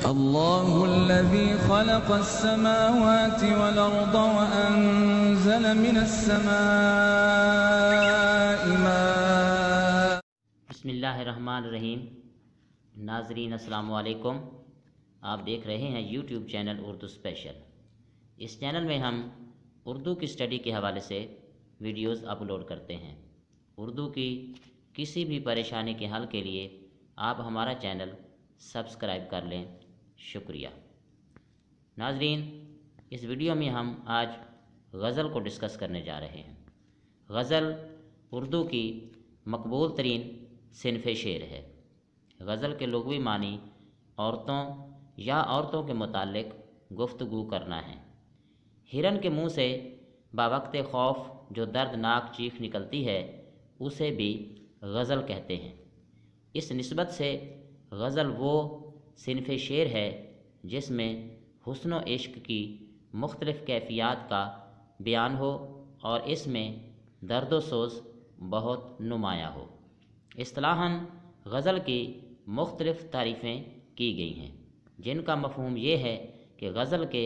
الله الذي خلق السماوات والأرض وأنزل من السماء ماء. بسم اللہ الرحمن الرحیم. ناظرین السلام علیکم. آپ دیکھ رہے ہیں یوٹیوب چینل اردو اسپیشل. اس چینل میں ہم اردو کی اسٹڈی کے حوالے سے ویڈیوز اپلوڈ کرتے ہیں. اردو کی کسی بھی پریشانی کے حل کے لیے آپ ہمارا چینل سبسکرائب کر لیں. شکریہ. ناظرین، اس ویڈیو میں ہم آج غزل کو ڈسکس کرنے جا رہے ہیں. غزل اردو کی مقبول ترین صنف شعر ہے. غزل کے لغوی معنی عورتوں یا عورتوں کے متعلق گفتگو کرنا ہے. ہرن کے منہ سے باوقت خوف جو دردناک چیخ نکلتی ہے اسے بھی غزل کہتے ہیں. اس نسبت سے غزل وہ صنف شعر ہے جس میں حسن و عشق کی مختلف کیفیات کا بیان ہو اور اس میں درد و سوز بہت نمایاں ہو. اصطلاحاً غزل کی مختلف تعریفیں کی گئی ہیں جن کا مفہوم یہ ہے کہ غزل کے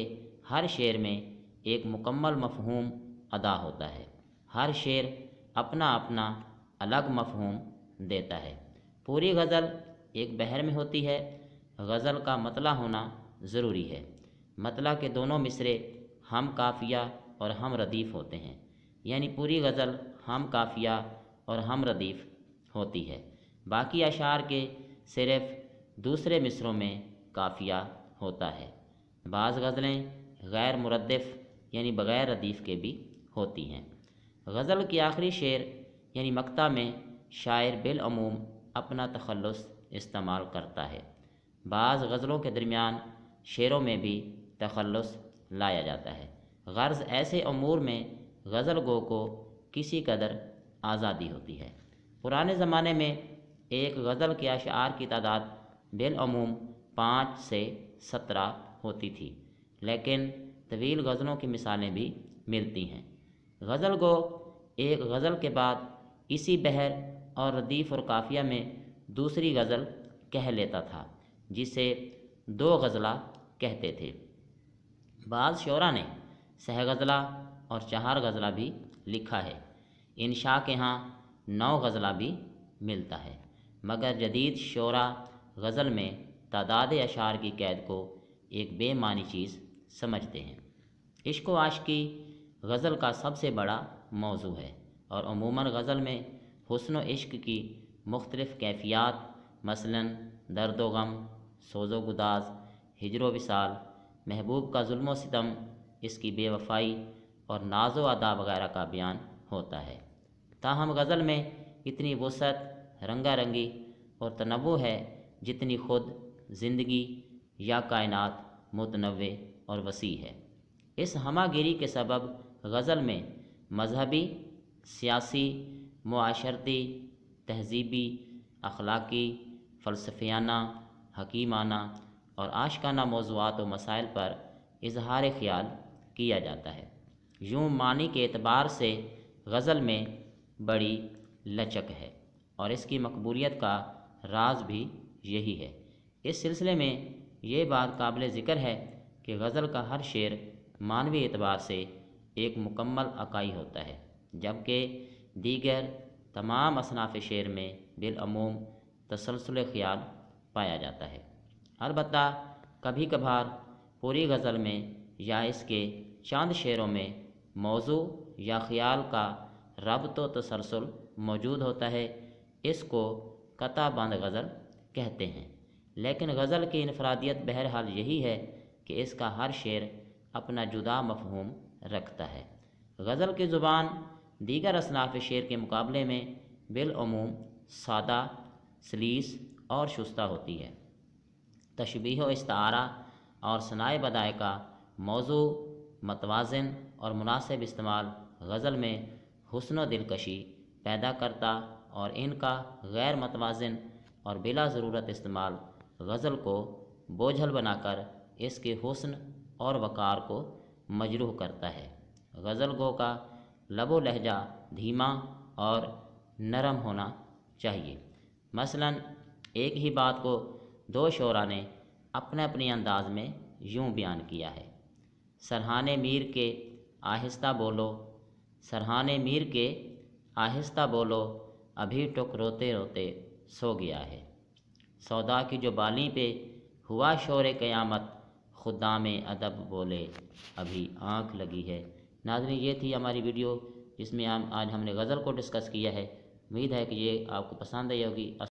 ہر شعر میں ایک مکمل مفہوم ادا ہوتا ہے. ہر شعر اپنا اپنا الگ مفہوم دیتا ہے. پوری غزل ایک بحر میں ہوتی ہے. غزل کا مطلع ہونا ضروری ہے. مطلع کے دونوں مصرے ہم قافیہ اور ہم ردیف ہوتے ہیں، یعنی پوری غزل ہم قافیہ اور ہم ردیف ہوتی ہے. باقی اشعار کے صرف دوسرے مصروں میں قافیہ ہوتا ہے. بعض غزلیں غیر مردف یعنی بغیر ردیف کے بھی ہوتی ہیں. غزل کی آخری شعر یعنی مقطع میں شاعر بالعموم اپنا تخلص استعمال کرتا ہے. بعض غزلوں کے درمیان شعروں میں بھی تخلص لایا جاتا ہے. غرض ایسے امور میں غزل گو کو کسی قدر آزادی ہوتی ہے. پرانے زمانے میں ایک غزل کے اشعار کی تعداد بالعموم 5 سے 17 ہوتی تھی، لیکن طویل غزلوں کی مثالیں بھی ملتی ہیں. غزل گو ایک غزل کے بعد اسی بحر اور ردیف اور قافیہ میں دوسری غزل کہہ لیتا تھا جسے 2 غزلہ کہتے تھے. بعض شعراء نے سہ غزلہ اور 4 غزلہ بھی لکھا ہے. انشاء کے ہاں 9 غزلہ بھی ملتا ہے، مگر جدید شعراء غزل میں تعداد اشعار کی قید کو ایک بے معنی چیز سمجھتے ہیں. عشق و عاشقی غزل کا سب سے بڑا موضوع ہے اور عموماً غزل میں حسن و عشق کی مختلف کیفیات مثلاً درد و غم، سوز و گداز، ہجر و وصال، محبوب کا ظلم و ستم، اس کی بے وفائی اور ناز و ادا وغیرہ کا بیان ہوتا ہے. تاہم غزل میں اتنی وسعت، رنگا رنگی اور تنوع ہے جتنی خود زندگی یا کائنات متنوع اور وسیع ہے. اس ہمہ گیری کے سبب غزل میں مذہبی، سیاسی، معاشرتی، تہذیبی، اخلاقی، فلسفیانہ، حکیمانہ اور عاشقانہ موضوعات و مسائل پر اظہار خیال کیا جاتا ہے. یوں معنی کے اعتبار سے غزل میں بڑی لچک ہے اور اس کی مقبولیت کا راز بھی یہی ہے. اس سلسلے میں یہ بات قابل ذکر ہے کہ غزل کا ہر شعر معنوی اعتبار سے ایک مکمل اکائی ہوتا ہے، جبکہ دیگر تمام اصناف شعر میں بالعموم تسلسل خیال پایا جاتا ہے. البتہ کبھی کبھار پوری غزل میں یا اس کے چند شعروں میں موضوع یا خیال کا ربط و تسلسل موجود ہوتا ہے. اس کو قطع بند غزل کہتے ہیں. لیکن غزل کی انفرادیت بہرحال یہی ہے کہ اس کا ہر شعر اپنا جدا مفہوم رکھتا ہے. غزل کی زبان دیگر اصناف شعر کے مقابلے میں بالعموم سادہ، سلیس اور شستہ ہوتی ہے. تشبیہ و استعارہ اور ثنائے بدائع کا موضوع، متوازن اور مناسب استعمال غزل میں حسن و دلکشی پیدا کرتا اور ان کا غیر متوازن اور بلا ضرورت استعمال غزل کو بوجھل بنا کر اس کے حسن اور وقار کو مجروح کرتا ہے. غزل گو کا لب و لہجہ دھیما اور نرم ہونا چاہیے. مثلاً ایک ہی بات کو 2 شعراء نے اپنے اپنے انداز میں یوں بیان کیا ہے: سرہانے میر کے آہستہ بولو، سرہانے میر کے آہستہ بولو، ابھی ٹک روتے روتے سو گیا ہے۔ سودا کی جو بالیں پہ ہوا شور قیامت، خدام ادب بولے ابھی آنکھ لگی ہے۔ ناظرین، یہ تھی ہماری ویڈیو جس میں آج ہم نے غزل کو ڈسکس کیا ہے۔ امید ہے کہ یہ آپ کو پسند آئی ہوگی۔